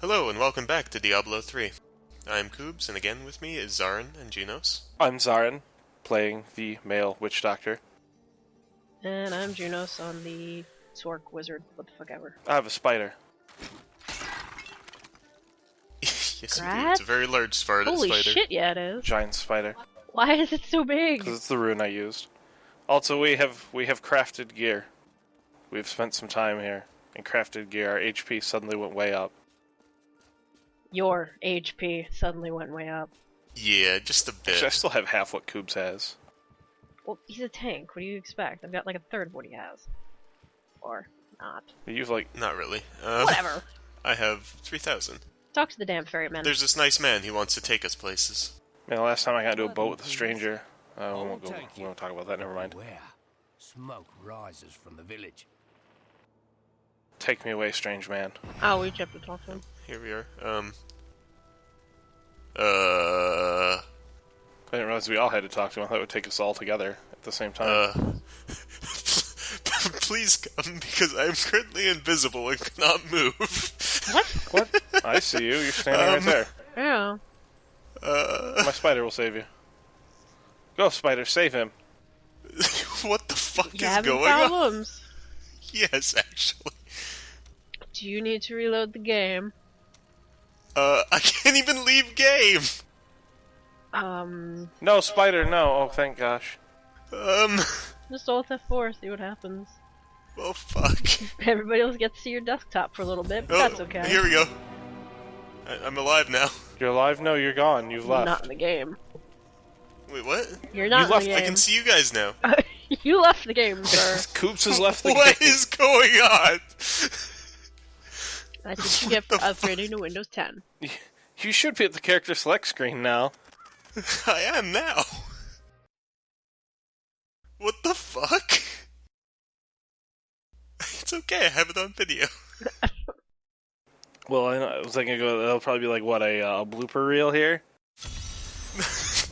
Hello and welcome back to Diablo 3. I'm Koobs, and again with me is Zarin and Genos. I'm Zarin, playing the male witch doctor. And I'm Junos on the Sork Wizard, what the fuck ever. I have a spider. Yes, you do. It's a very large spider. Holy shit, yeah it is. Giant spider. Why is it so big? Because it's the rune I used. Also, we have crafted gear. We've spent some time here and crafted gear. Our HP suddenly went way up. Your HP suddenly went way up. Yeah, just a bit. Actually, I still have half what Koobs has. Well, he's a tank. What do you expect? I've got like a third of what he has. Or not. You've like... Not really. Whatever. I have 3,000. Talk to the damn ferryman. There's this nice man. He wants to take us places. Man, the last time I got into a boat with a stranger... we won't talk about that, never mind. Where? Smoke rises from the village. Take me away, strange man. Oh, we just have to talk to him. Here we are. I didn't realize we all had to talk to him. I thought it would take us all together at the same time. Please come, because I'm currently invisible and cannot move. What? I see you. You're standing right there. Yeah. My spider will save you. Go, spider, save him. What the fuck You is having going on? problems? Yes, actually. Do you need to reload the game? I can't even leave game! No, spider, no. Oh, thank gosh. Just Alt F4, see what happens. Oh, fuck. Everybody else gets to see your desktop for a little bit, but that's okay. Here we go. I'm alive now. You're alive? No, you're gone. You've left. Not in the game. Wait, what? You're not left. in the game. I can see you guys now. You left the game, sir. Koobs has left the game. What is going on? That's what you get for upgrading to Windows 10. You should be at the character select screen now. I am now. What the fuck? It's okay, I have it on video. Well, I was thinking that'll probably be like, what, a blooper reel here?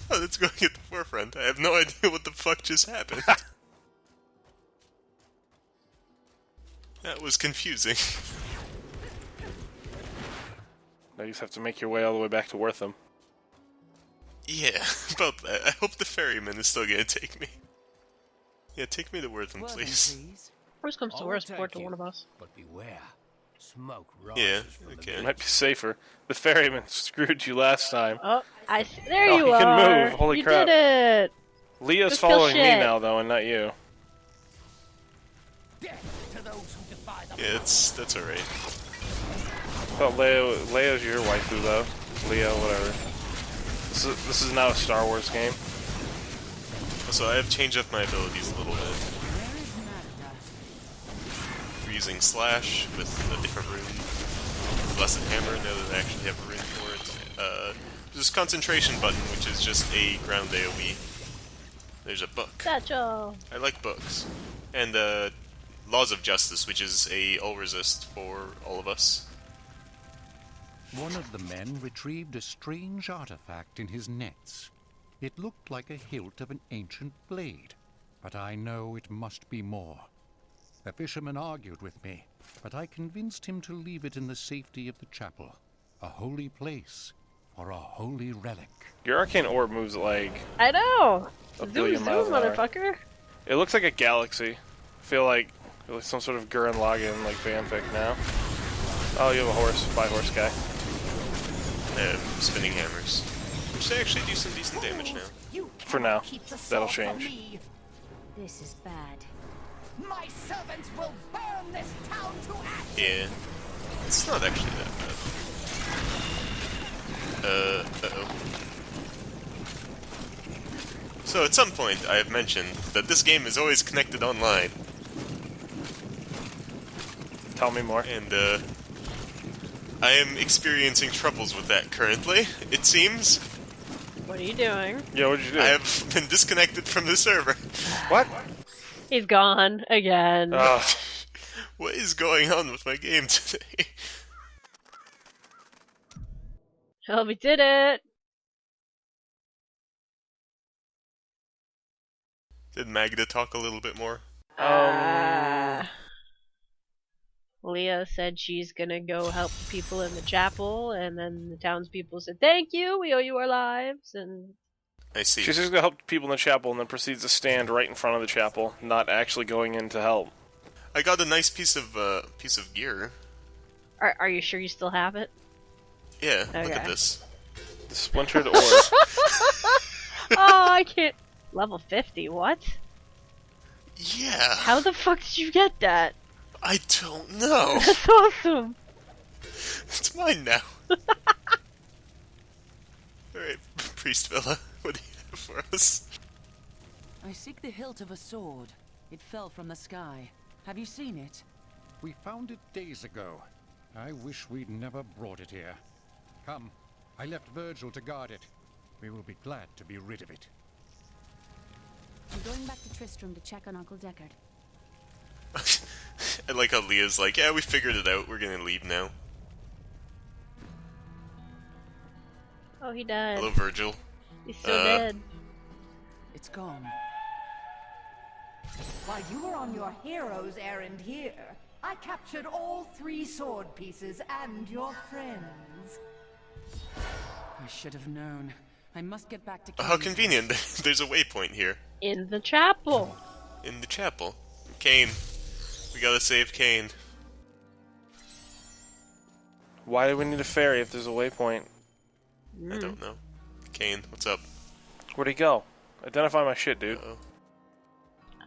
Oh, that's going at the forefront. I have no idea what the fuck just happened. That was confusing. Now you just have to make your way all the way back to Wortham. Yeah, about that. I hope the ferryman is still gonna take me. Yeah, take me to Wortham, please. Worst comes to worst, port to one of us. But beware. Smoke rises Yeah, from the okay. It might be safer. The ferryman screwed you last time. Oh, I see. There Oh, you he can are! move. Holy you crap. did it! Leah's Just kill following me shit. now, though, and not you. death to those who defy the Yeah, that's alright. Oh, Leia's your waifu, though. Leah, whatever. This is now a Star Wars game. Also, I have changed up my abilities a little bit. We're using Slash with a different rune. Blessed Hammer, now that I actually have a rune for it. There's Concentration button, which is just a ground AoE. There's a book. Satchel! I like books. And Laws of Justice, which is a all resist for all of us. One of the men retrieved a strange artifact in his nets. It looked like a hilt of an ancient blade, but I know it must be more. The fisherman argued with me, but I convinced him to leave it in the safety of the chapel, a holy place for a holy relic. Your arcane orb moves like I know! a Zoom, billion miles zoom, an hour. motherfucker! It looks like a galaxy. I feel like some sort of Gurren Lagann like fanfic now. Oh, you have a horse, 5-horse guy. Spinning hammers. Which they actually do some decent damage now. For now, that'll change. This is bad. My servants will burn this town to ashes. Yeah. It's not actually that bad. Uh-oh. So at some point, I have mentioned that this game is always connected online. Tell me more. And, I am experiencing troubles with that currently, it seems. What are you doing? Yeah, what'd you do? I have been disconnected from the server. What? He's gone again. What is going on with my game today? Oh, we did it! Did Magda talk a little bit more? Leah said she's gonna go help the people in the chapel, and then the townspeople said, "Thank you, we owe you our lives," and I see. She's just gonna help people in the chapel and then proceeds to stand right in front of the chapel, not actually going in to help. I got a nice piece of gear. are you sure you still have it? Yeah, look Okay. at this. The splintered ore. Oh, I can't. Level 50, what? Yeah. How the fuck did you get that? I don't know. That's awesome! It's mine now. Alright, Priest Villa, what do you have for us? I seek the hilt of a sword. It fell from the sky. Have you seen it? We found it days ago. I wish we'd never brought it here. Come, I left Virgil to guard it. We will be glad to be rid of it. I'm going back to Tristram to check on Uncle Deckard. I like how Leah's like, yeah, we figured it out, we're gonna leave now. Oh, he died. Hello, Virgil. He's so dead. It's gone. While you were on your hero's errand here, I captured all 3 sword pieces and your friends. I should have known. I must get back to How Cain's convenient. There's a waypoint here. In the chapel. In the chapel. Cain. We gotta save Cain. Why do we need a ferry if there's a waypoint? I don't know. Cain, what's up? Where'd he go? Identify my shit, dude. Uh-oh.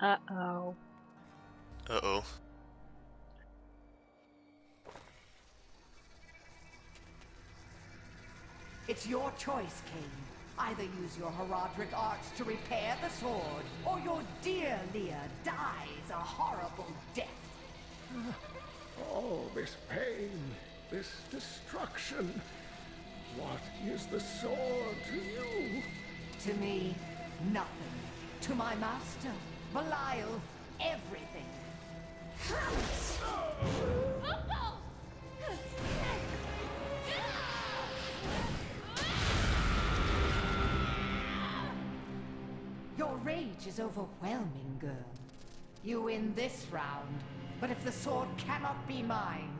Uh-oh. Uh-oh. It's your choice, Cain. Either use your heraldric arts to repair the sword, or your dear Leah dies a horrible death. All this pain, this destruction. What is the sword to you? To me, nothing. To my master, Belial, everything. Your rage is overwhelming, girl. You win this round, but if the sword cannot be mine,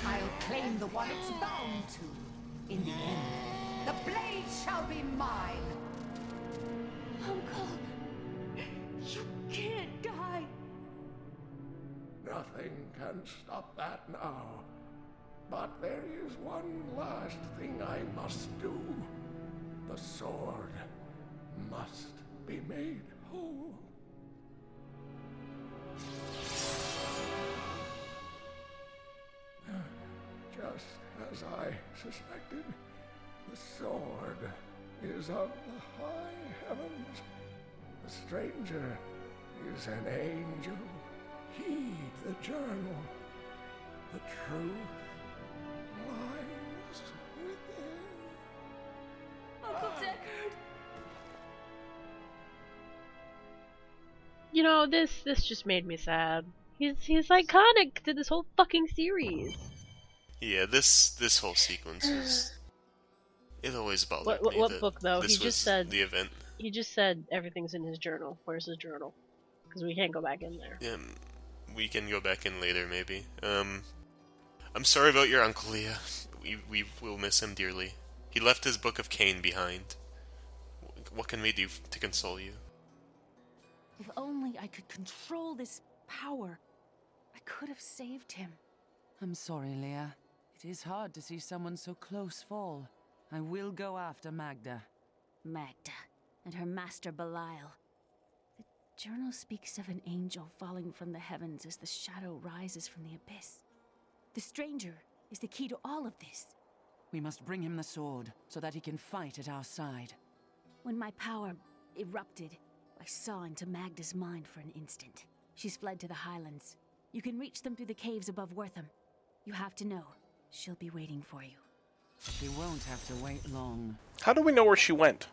I'll claim the one it's bound to. In the end, the blade shall be mine. Uncle, you can't die. Nothing can stop that now. But there is one last thing I must do. The sword must be made whole. Just as I suspected, the sword is of the high heavens. The stranger is an angel. Heed the journal. The truth lies within. Uncle Deckard. You know, this just made me sad. He's iconic to this whole fucking series. Yeah, this whole sequence is... It always bothered me What that book, though? This He just was said- the event. He just said everything's in his journal. Where's his journal? Because we can't go back in there. We can go back in later, maybe. I'm sorry about your uncle, Leah. We will miss him dearly. He left his book of Cain behind. What can we do to console you? If only I could control this power, I could have saved him. I'm sorry, Leah. It is hard to see someone so close fall. I will go after Magda. Magda and her master Belial. The journal speaks of an angel falling from the heavens as the shadow rises from the abyss. The stranger is the key to all of this. We must bring him the sword so that he can fight at our side. When my power erupted, I saw into Magda's mind for an instant. She's fled to the highlands. You can reach them through the caves above Wortham. You have to know, she'll be waiting for you. She won't have to wait long. How do we know where she went?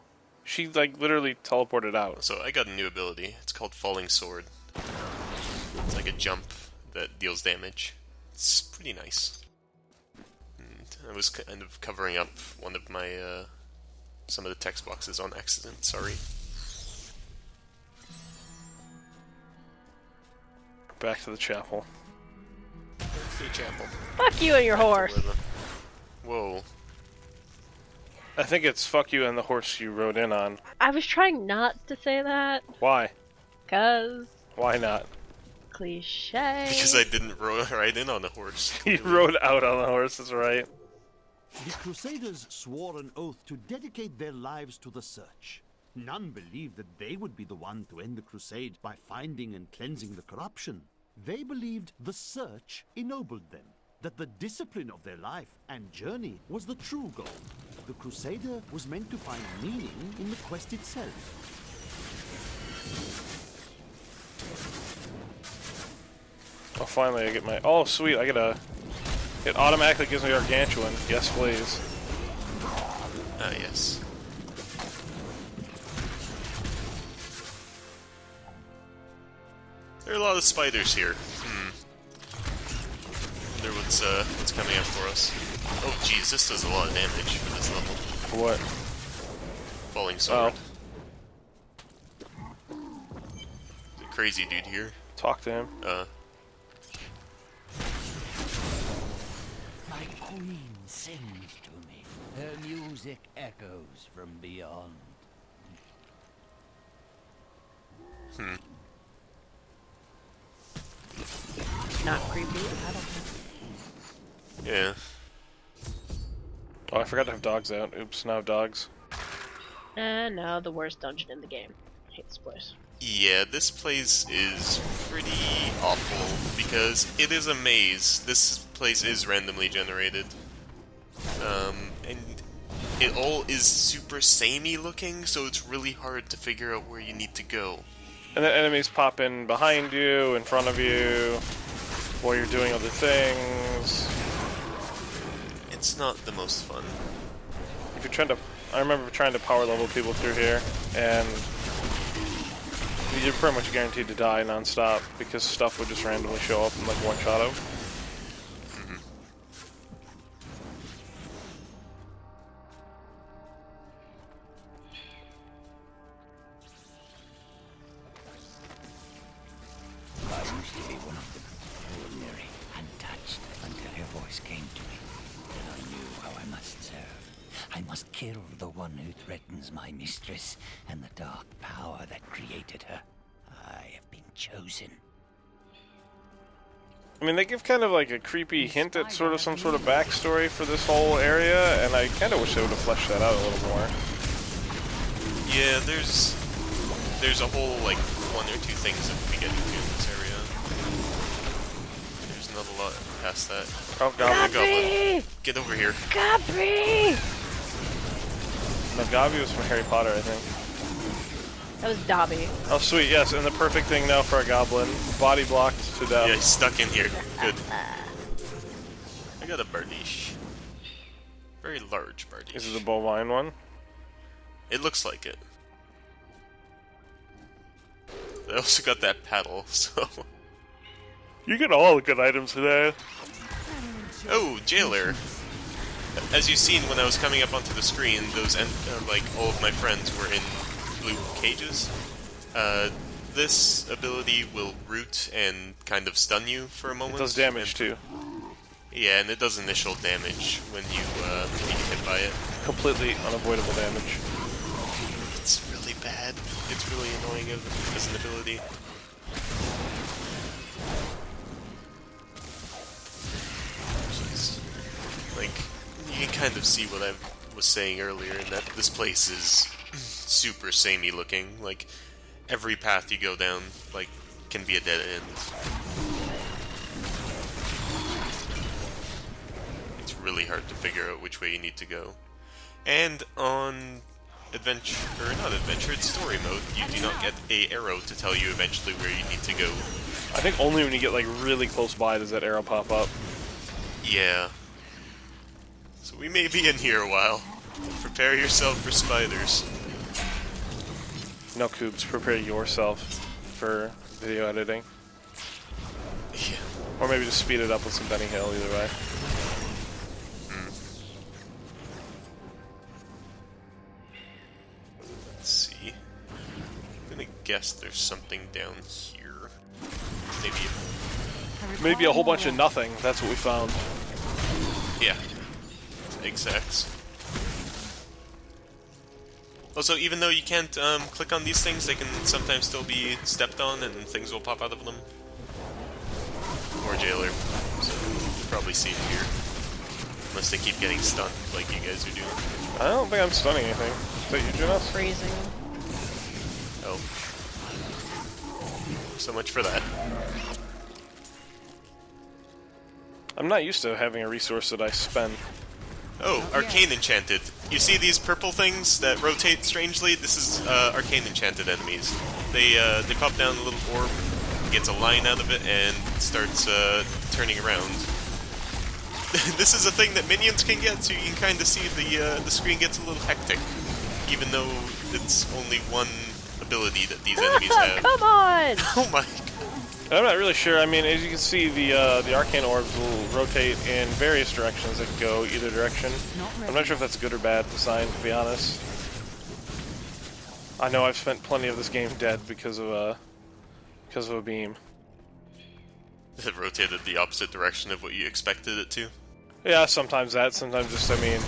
She, like, literally teleported out. So I got a new ability. It's called Falling Sword. It's like a jump that deals damage. It's pretty nice. And I was kind of covering up one of my, some of the text boxes on accident, sorry. Back to the chapel. to the chapel. Fuck you and your horse. Whoa. I think it's fuck you and the horse you rode in on. I was trying not to say that, Why? cause Why not? cliche. Because I didn't ride in on a horse. You rode out on the horse, that's right. The Crusaders swore an oath to dedicate their lives to the search. None believed that they would be the one to end the crusade by finding and cleansing the corruption. They believed the search ennobled them, that the discipline of their life and journey was the true goal. The Crusader was meant to find meaning in the quest itself. Oh, finally I get my... Oh, sweet, I get a... It automatically gives me Gargantuan. Yes, please. Ah, yes. There are a lot of spiders here. Wonder what's coming up for us. Oh, jeez, this does a lot of damage for this level. What? Falling sword. The crazy dude here. Talk to him. My queen sings to me. Her music echoes from beyond. Not creepy. I don't know. Yeah. Oh, I forgot to have dogs out. Oops, now I have dogs. And now the worst dungeon in the game. I hate this place. Yeah, this place is pretty awful because it is a maze. This place is randomly generated. And it all is super samey looking, so it's really hard to figure out where you need to go. And then enemies pop in behind you, in front of you, while you're doing other things. It's not the most fun. If you're trying to... I remember trying to power level people through here, and you're pretty much guaranteed to die non-stop because stuff would just randomly show up and like one-shot them. I used to be one of them, ordinary, untouched, until her voice came to me. Then I knew how I must serve. I must kill the one who threatens my mistress and the dark power that created her. I have been chosen. I mean, they give kind of like a creepy hint at sort of some sort of backstory for this whole area, and I kind of wish they would have fleshed that out a little more. Yeah, there's a whole, like, one or two things that we get into in this area. There's not a lot past that. Oh, Goblin. Goblin. Get over here. Gabby! No, Gabi was from Harry Potter, I think. That was Dobby. Oh, sweet, yes, and the perfect thing now for a goblin. Body blocked to death. Yeah, he's stuck in here. Good. I got a bardiche. Very large bardiche. Is it the bovine one? It looks like it. I also got that paddle, so... You get all the good items today. Oh, jailer. As you've seen when I was coming up onto the screen, those like all of my friends were in blue cages. This ability will root and kind of stun you for a moment. It does damage too. Yeah, and it does initial damage when you get hit by it. Completely unavoidable damage. It's really bad. It's really annoying as an ability. Jeez. Like, you can kind of see what I was saying earlier in that this place is super samey looking. Like, every path you go down, like, can be a dead end. It's really hard to figure out which way you need to go. And on adventure, or not adventure, it's story mode, you do not get a arrow to tell you eventually where you need to go. I think only when you get like really close by does that arrow pop up. Yeah. So we may be in here a while. Prepare yourself for spiders. No, Coobs, prepare yourself for video editing. Yeah. Or maybe just speed it up with some Benny Hill, either way. Let's see. I'm gonna guess there's something down here. Maybe. Maybe a whole bunch of nothing. That's what we found. Yeah. Exact. Also, even though you can't click on these things, they can sometimes still be stepped on and things will pop out of them. Or Jailer. So, you'll probably see it here. Unless they keep getting stunned like you guys are doing. I don't think I'm stunning anything. Is that you, Jonas? Freezing. Oh. So much for that. I'm not used to having a resource that I spend. Oh, Arcane Enchanted. You see these purple things that rotate strangely? This is Arcane Enchanted enemies. They pop down a little orb, gets a line out of it, and starts turning around. This is a thing that minions can get, so you can kind of see the screen gets a little hectic, even though it's only one ability that these enemies have. Come on! Oh my! I'm not really sure. I mean, as you can see, the arcane orbs will rotate in various directions. They can go either direction. I'm not sure if that's a good or bad design, to be honest. I know I've spent plenty of this game dead because of a beam. It rotated the opposite direction of what you expected it to. Yeah, sometimes that. Sometimes just, I mean,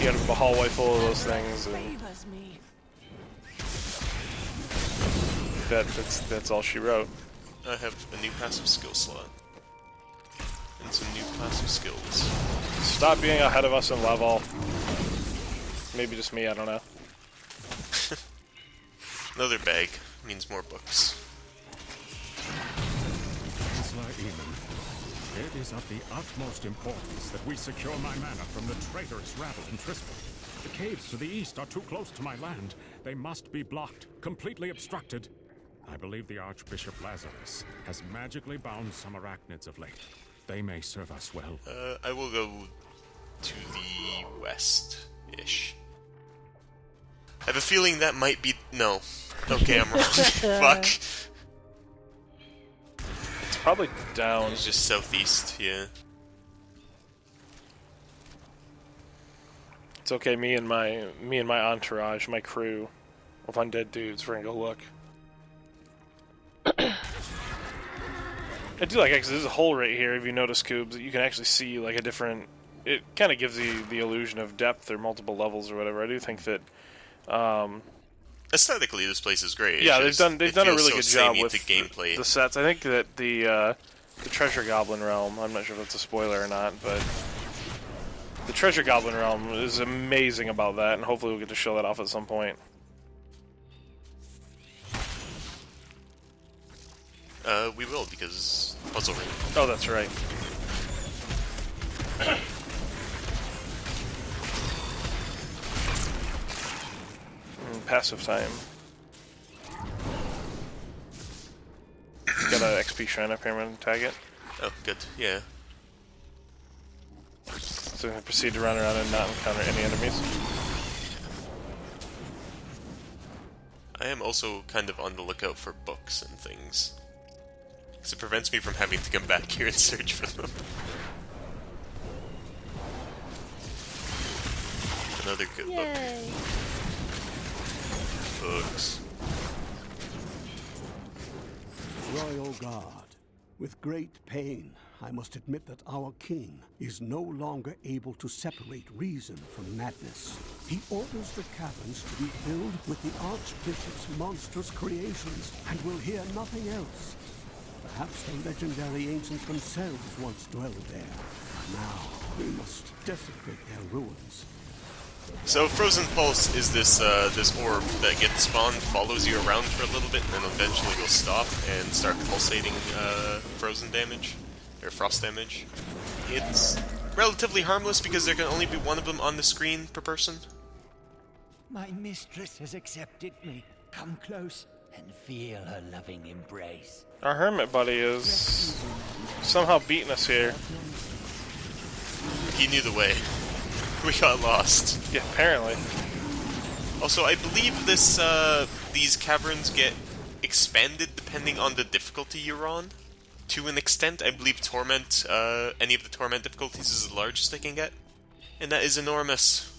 you end up with a hallway full of those things, and that's all she wrote. I have a new passive skill slot. And some new passive skills. Stop being ahead of us in level. Maybe just me, I don't know. Another bag means more books. It is of the utmost importance that we secure my mana from the traitorous rabble in Triskel. The caves to the east are too close to my land. They must be blocked, completely obstructed. I believe the Archbishop Lazarus has magically bound some arachnids of late. They may serve us well. I will go to the west-ish. I have a feeling that might be... No. Okay, I'm wrong. Fuck. It's probably down. It's just southeast, yeah. It's okay, me and my entourage, my crew of undead dudes, we're gonna go look. I do like it because there's a hole right here, if you notice, Coobs, that you can actually see like a different... It kind of gives the illusion of depth or multiple levels or whatever. I do think that... Aesthetically, this place is great. Yeah, they've done a really good job with gameplay. The sets. I think that the Treasure Goblin Realm, I'm not sure if that's a spoiler or not, but the Treasure Goblin Realm is amazing about that, and hopefully we'll get to show that off at some point. We will, because puzzle ring. Oh, that's right. Passive time. Got an XP shrine up here, I'm gonna tag it. Oh, good, yeah. So we can proceed to run around and not encounter any enemies. I am also kind of on the lookout for books and things. Because it prevents me from having to come back here and search for them. Another good Yay. book. Books. Royal Guard, with great pain, I must admit that our king is no longer able to separate reason from madness. He orders the caverns to be filled with the Archbishop's monstrous creations and will hear nothing else. Perhaps the legendary ancients themselves once dwelled there. Now we must desecrate their ruins. So Frozen Pulse is this orb that gets spawned, follows you around for a little bit, and then eventually will stop and start pulsating frozen damage, or frost damage. It's relatively harmless because there can only be one of them on the screen per person. My mistress has accepted me. Come close and feel her loving embrace. Our hermit buddy is somehow beating us here. He knew the way. We got lost. Yeah, apparently. Also, I believe these caverns get expanded depending on the difficulty you're on. To an extent, I believe Torment, any of the Torment difficulties is the largest they can get. And that is enormous.